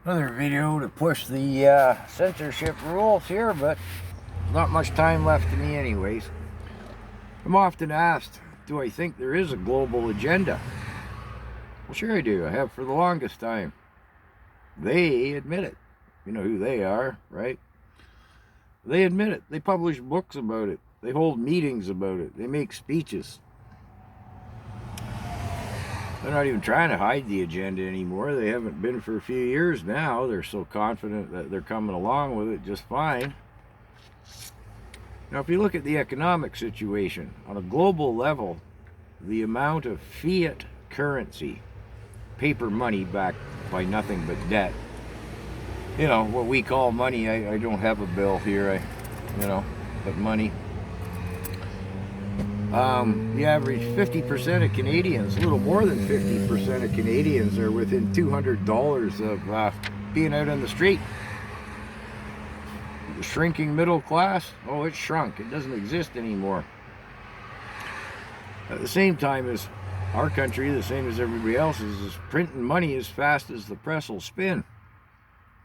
Another video to push the censorship rules here, but not much time left to me anyways. I'm often asked, do I think there is a global agenda? Well, sure I do. I have for the longest time. They admit it. You know who they are, right? They admit it. They publish books about it. They hold meetings about it. They make speeches. They're not even trying to hide the agenda anymore. They haven't been for a few years now. They're so confident that they're coming along with it just fine. Now, if you look at the economic situation, on a global level, the amount of fiat currency, paper money backed by nothing but debt, you know, what we call money, I don't have a bill here, but money. The average 50% of Canadians, a little more than 50% of Canadians are within $200 of being out on the street. The shrinking middle class, oh, it's shrunk. It doesn't exist anymore. At the same time as our country, the same as everybody else's, is printing money as fast as the press will spin.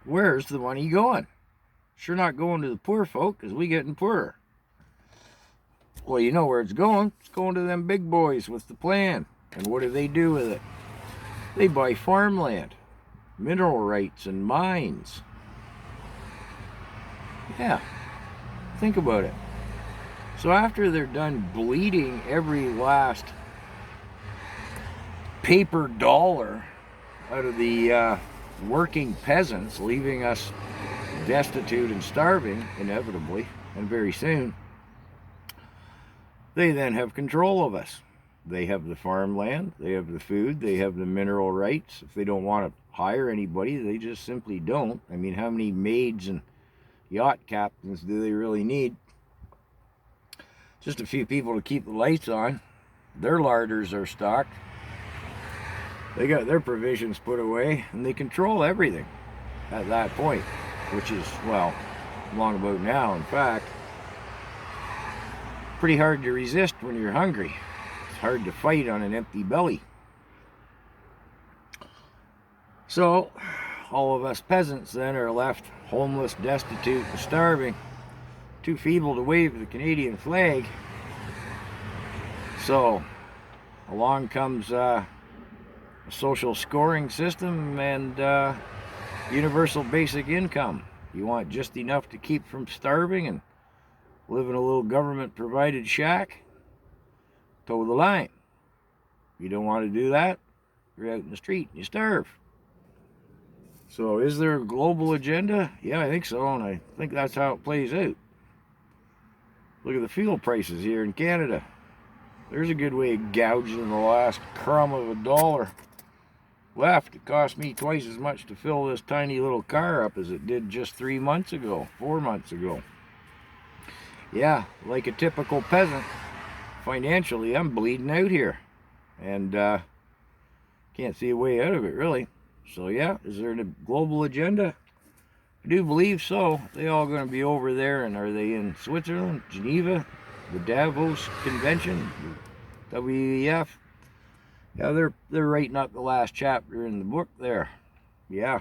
Where's the money going? Sure not going to the poor folk, because we getting poorer. Well, you know where it's going. It's going to them big boys with the plan. And what do they do with it? They buy farmland, mineral rights, and mines. Yeah, think about it. So after they're done bleeding every last paper dollar out of the working peasants, leaving us destitute and starving, inevitably, and very soon, they then have control of us. They have the farmland, they have the food, they have the mineral rights. If they don't want to hire anybody, they just simply don't. I mean, how many maids and yacht captains do they really need? Just a few people to keep the lights on. Their larders are stocked. They got their provisions put away, and they control everything at that point, which is, well, long about now, in fact. Pretty hard to resist when you're hungry. It's hard to fight on an empty belly. So, all of us peasants then are left homeless, destitute, and starving, too feeble to wave the Canadian flag. So, along comes a social scoring system and universal basic income. You want just enough to keep from starving and live in a little government-provided shack? Toe the line. You don't want to do that? You're out in the street and you starve. So is there a global agenda? Yeah, I think so, and I think that's how it plays out. Look at the fuel prices here in Canada. There's a good way of gouging the last crumb of a dollar left. It cost me twice as much to fill this tiny little car up as it did just 3 months ago, 4 months ago. Yeah, like a typical peasant, financially, I'm bleeding out here. And can't see a way out of it, really. So yeah, is there a global agenda? I do believe so. They all going to be over there, and are they in Switzerland, Geneva, the Davos Convention, WEF? Yeah, they're writing up the last chapter in the book there. Yeah.